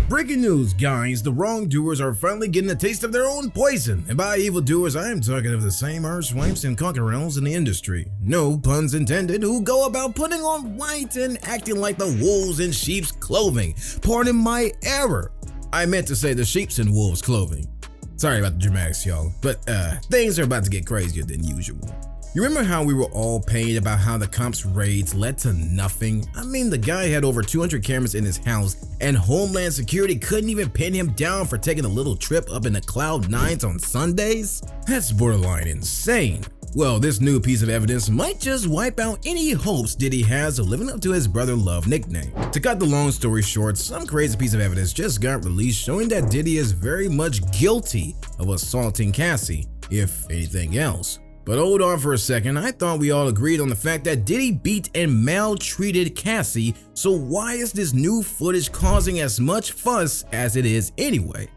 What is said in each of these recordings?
Breaking news, guys, the wrongdoers are finally getting a taste of their own poison. And by evildoers, I am talking of the same arsewives and cockerels in the industry, no puns intended, who go about putting on white and acting like the wolves in sheep's clothing. Pardon my error. I meant to say the sheep's in wolves' clothing. Sorry about the dramatics, y'all, but things are about to get crazier than usual. You remember how we were all pained about how the cops' raids led to nothing? I mean, the guy had over 200 cameras in his house, and Homeland Security couldn't even pin him down for taking a little trip up in the Cloud Nines on Sundays? That's borderline insane. Well, this new piece of evidence might just wipe out any hopes Diddy has of living up to his Brother Love nickname. To cut the long story short, some crazy piece of evidence just got released showing that Diddy is very much guilty of assaulting Cassie, if anything else. But hold on for a second, I thought we all agreed on the fact that Diddy beat and maltreated Cassie, so why is this new footage causing as much fuss as it is anyway?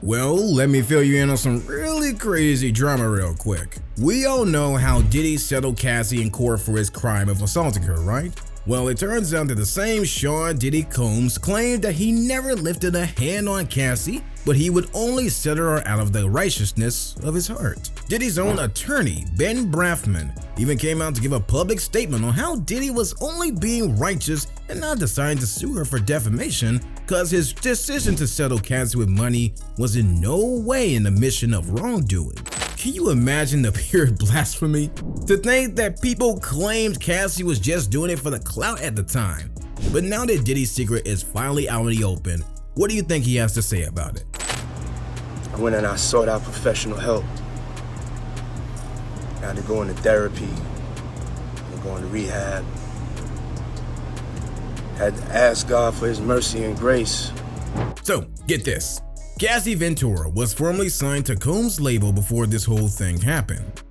Well, let me fill you in on some really crazy drama real quick. We all know how Diddy settled Cassie in court for his crime of assaulting her, right? Well, it turns out that the same Sean Diddy Combs claimed that he never lifted a hand on Cassie, but he would only settle her out of the righteousness of his heart. Diddy's own attorney, Ben Brafman, even came out to give a public statement on how Diddy was only being righteous and not deciding to sue her for defamation because his decision to settle Cassie with money was in no way in the mission of wrongdoing. Can you imagine the pure blasphemy? To think that people claimed Cassie was just doing it for the clout at the time. But now that Diddy's secret is finally out in the open, what do you think he has to say about it? I went and I sought out professional help. I had to go into therapy, and go into rehab. Had to ask God for his mercy and grace. So, get this. Cassie Ventura was formally signed to Combs' label before this whole thing happened.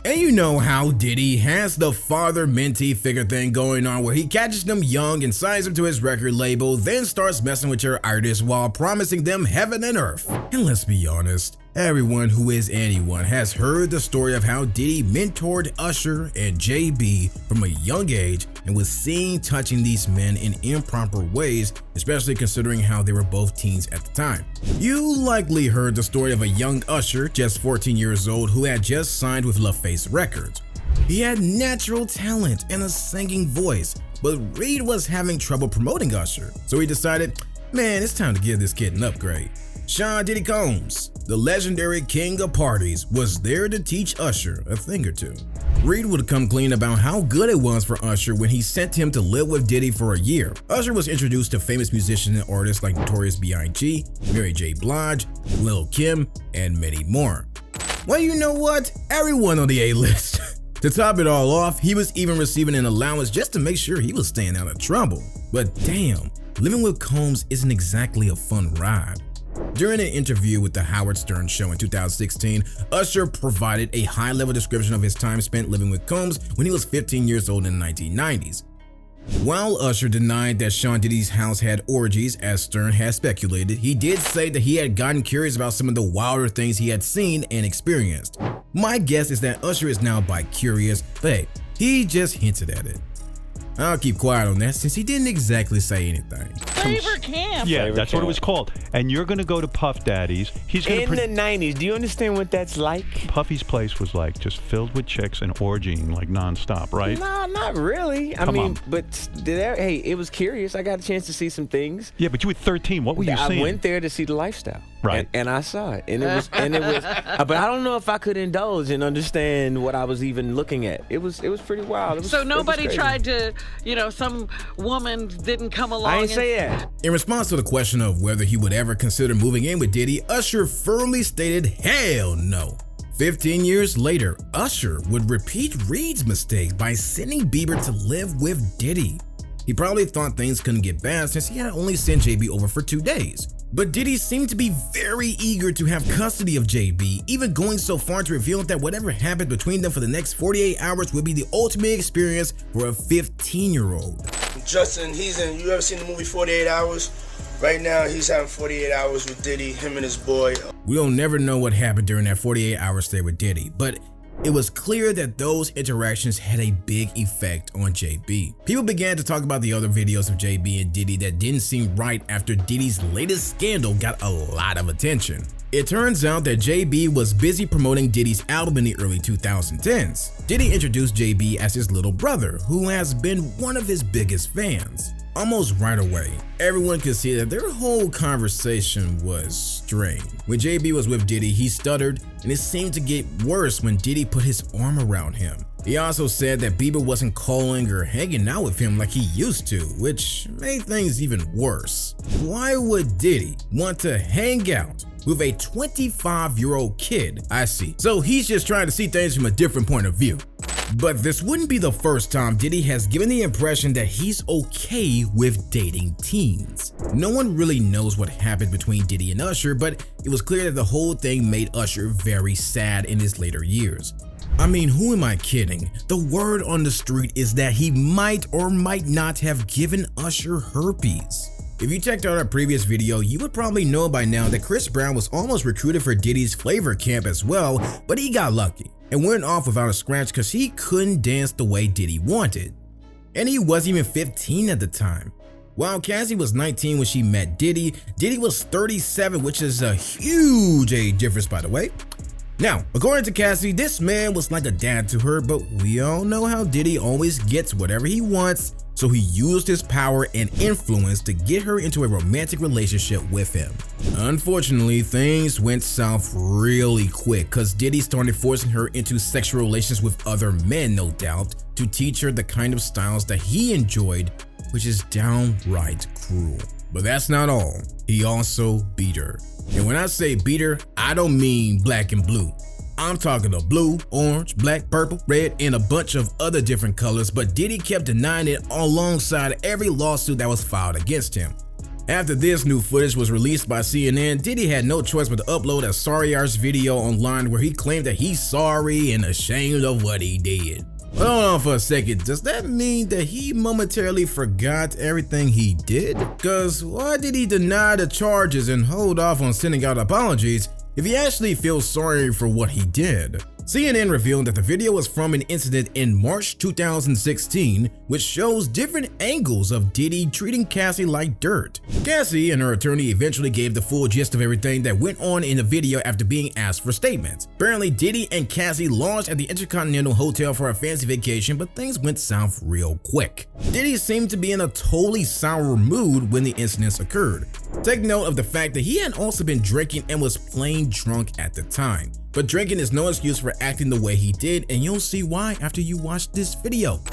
And you know how Diddy has the father-mentee figure thing going on where he catches them young and signs them to his record label, then starts messing with your artists while promising them heaven and earth. And let's be honest, everyone who is anyone has heard the story of how Diddy mentored Usher and JB from a young age and was seen touching these men in improper ways, especially considering how they were both teens at the time. You likely heard the story of a young Usher, just 14 years old, who had just signed with LaFace Records. He had natural talent and a singing voice, but Reed was having trouble promoting Usher, so he decided, man, it's time to give this kid an upgrade. Sean Diddy Combs, the legendary king of parties, was there to teach Usher a thing or two. Reed would come clean about how good it was for Usher when he sent him to live with Diddy for a year. Usher was introduced to famous musicians and artists like Notorious B.I.G., Mary J. Blige, Lil' Kim, and many more. Well, you know what? Everyone on the A-list. To top it all off, he was even receiving an allowance just to make sure he was staying out of trouble. But damn, living with Combs isn't exactly a fun ride. During an interview with the Howard Stern Show in 2016, Usher provided a high-level description of his time spent living with Combs when he was 15 years old in the 1990s. While Usher denied that Sean Diddy's house had orgies, as Stern had speculated, he did say that he had gotten curious about some of the wilder things he had seen and experienced. My guess is that Usher is now bi-curious, but hey, he just hinted at it. I'll keep quiet on that since he didn't exactly say anything. Flavor Camp. Yeah, Flavor that's Camp. what it was called. And you're going to go to Puff Daddy's. He's going In the 90s. Do you understand what that's like? Puffy's place was like just filled with chicks and orgying like nonstop, right? No, not really. I Come mean, on. but hey, it was curious. I got a chance to see some things. Yeah, but you were 13. What were you I seeing? went there to see the lifestyle. Right. And I saw it. And it was but I don't know if I could indulge and understand what I was even looking at. It was pretty wild. So nobody tried to, some woman didn't come along. I ain't say that. In response to the question of whether he would ever consider moving in with Diddy, Usher firmly stated hell no. 15 years later, Usher would repeat Reed's mistake by sending Bieber to live with Diddy. He probably thought things couldn't get bad since he had only sent JB over for 2 days. But Diddy seemed to be very eager to have custody of JB, even going so far to reveal that whatever happened between them for the next 48 hours would be the ultimate experience for a 15-year-old. Justin, you ever seen the movie 48 Hours? Right now, he's having 48 hours with Diddy, him and his boy. We'll never know what happened during that 48-hour stay with Diddy, but It was clear that those interactions had a big effect on JB. People began to talk about the other videos of JB and Diddy that didn't seem right after Diddy's latest scandal got a lot of attention. It turns out that JB was busy promoting Diddy's album in the early 2010s. Diddy introduced JB as his little brother, who has been one of his biggest fans. Almost right away, everyone could see that their whole conversation was strained. When JB was with Diddy, he stuttered, and it seemed to get worse when Diddy put his arm around him. He also said that Bieber wasn't calling or hanging out with him like he used to, which made things even worse. Why would Diddy want to hang out with a 25-year-old kid? I see. So he's just trying to see things from a different point of view. But this wouldn't be the first time Diddy has given the impression that he's okay with dating teens. No one really knows what happened between Diddy and Usher, but it was clear that the whole thing made Usher very sad in his later years. I mean, who am I kidding? The word on the street is that he might or might not have given Usher herpes. If you checked out our previous video, you would probably know by now that Chris Brown was almost recruited for Diddy's flavor camp as well, but he got lucky and went off without a scratch because he couldn't dance the way Diddy wanted. And he wasn't even 15 at the time. While Cassie was 19 when she met Diddy, Diddy was 37, which is a huge age difference, by the way. Now, according to Cassie, this man was like a dad to her, but we all know how Diddy always gets whatever he wants, so he used his power and influence to get her into a romantic relationship with him. Unfortunately, things went south really quick because Diddy started forcing her into sexual relations with other men, no doubt, to teach her the kind of styles that he enjoyed, which is downright cruel. But that's not all. He also beat her. And when I say beat her, I don't mean black and blue. I'm talking of blue, orange, black, purple, red, and a bunch of other different colors, but Diddy kept denying it alongside every lawsuit that was filed against him. After this new footage was released by CNN, Diddy had no choice but to upload a sorry-ass video online where he claimed that he's sorry and ashamed of what he did. But hold on for a second, does that mean that he momentarily forgot everything he did? Cause why did he deny the charges and hold off on sending out apologies if he actually feels sorry for what he did? CNN revealed that the video was from an incident in March 2016, which shows different angles of Diddy treating Cassie like dirt. Cassie and her attorney eventually gave the full gist of everything that went on in the video after being asked for statements. Apparently, Diddy and Cassie lodged at the Intercontinental Hotel for a fancy vacation, but things went south real quick. Diddy seemed to be in a totally sour mood when the incidents occurred. Take note of the fact that he had also been drinking and was plain drunk at the time. But drinking is no excuse for acting the way he did, and you'll see why after you watch this video.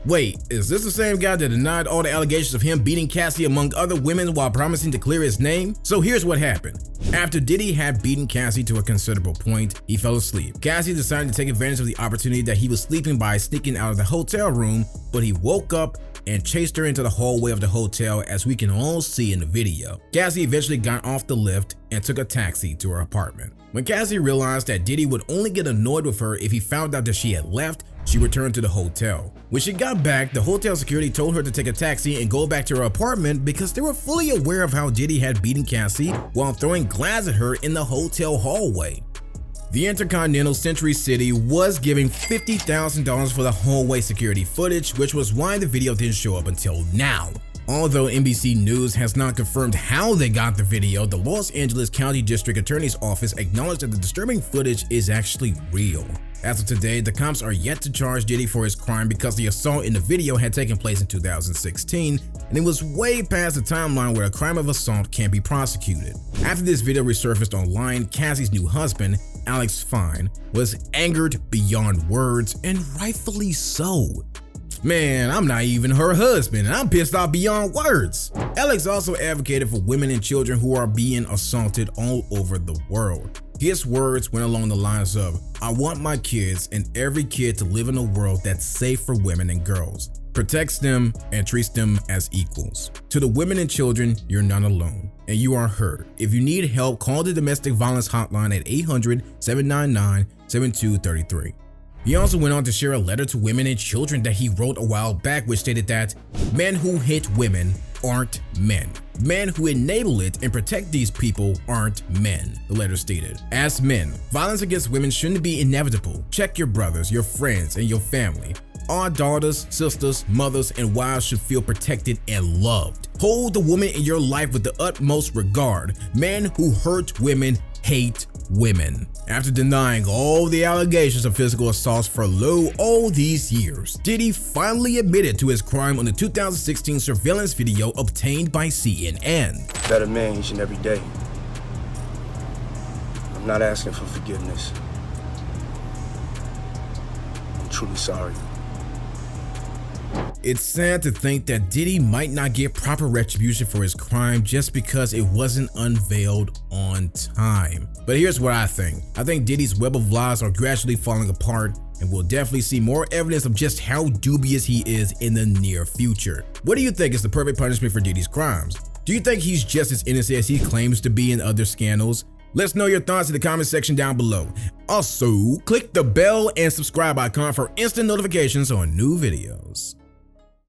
Wait, is this the same guy that denied all the allegations of him beating Cassie among other women while promising to clear his name? So here's what happened. After Diddy had beaten Cassie to a considerable point, he fell asleep. Cassie decided to take advantage of the opportunity that he was sleeping by sneaking out of the hotel room, but he woke up and chased her into the hallway of the hotel, as we can all see in the video. Cassie eventually got off the lift and took a taxi to her apartment. When Cassie realized that Diddy would only get annoyed with her if he found out that she had left, she returned to the hotel. When she got back, the hotel security told her to take a taxi and go back to her apartment because they were fully aware of how Diddy had beaten Cassie while throwing glass at her in the hotel hallway. The Intercontinental Century City was giving $50,000 for the hallway security footage, which was why the video didn't show up until now. Although NBC News has not confirmed how they got the video, the Los Angeles County District Attorney's Office acknowledged that the disturbing footage is actually real. As of today, the cops are yet to charge Diddy for his crime because the assault in the video had taken place in 2016, and it was way past the timeline where a crime of assault can be prosecuted. After this video resurfaced online, Cassie's new husband, Alex Fine, was angered beyond words, and rightfully so. Man, I'm not even her husband, and I'm pissed off beyond words. Alex also advocated for women and children who are being assaulted all over the world. His words went along the lines of, "I want my kids and every kid to live in a world that's safe for women and girls, protects them, and treats them as equals. To the women and children, you're not alone, and you are heard. If you need help, call the domestic violence hotline at 800-799-7233. He also went on to share a letter to women and children that he wrote a while back, which stated that men who hit women aren't men. Men who enable it and protect these people aren't men, the letter stated. As men, violence against women shouldn't be inevitable. Check your brothers, your friends, and your family. Our daughters, sisters, mothers, and wives should feel protected and loved. Hold the woman in your life with the utmost regard. Men who hurt women hate women. After denying all the allegations of physical assaults for all these years, Diddy finally admitted to his crime on the 2016 surveillance video obtained by CNN. Better man each and every day. I'm not asking for forgiveness. I'm truly sorry. It's sad to think that Diddy might not get proper retribution for his crime just because it wasn't unveiled on time. But here's what I think. I think Diddy's web of lies are gradually falling apart, and we'll definitely see more evidence of just how dubious he is in the near future. What do you think is the perfect punishment for Diddy's crimes? Do you think he's just as innocent as he claims to be in other scandals? Let's know your thoughts in the comment section down below. Also, click the bell and subscribe icon for instant notifications on new videos.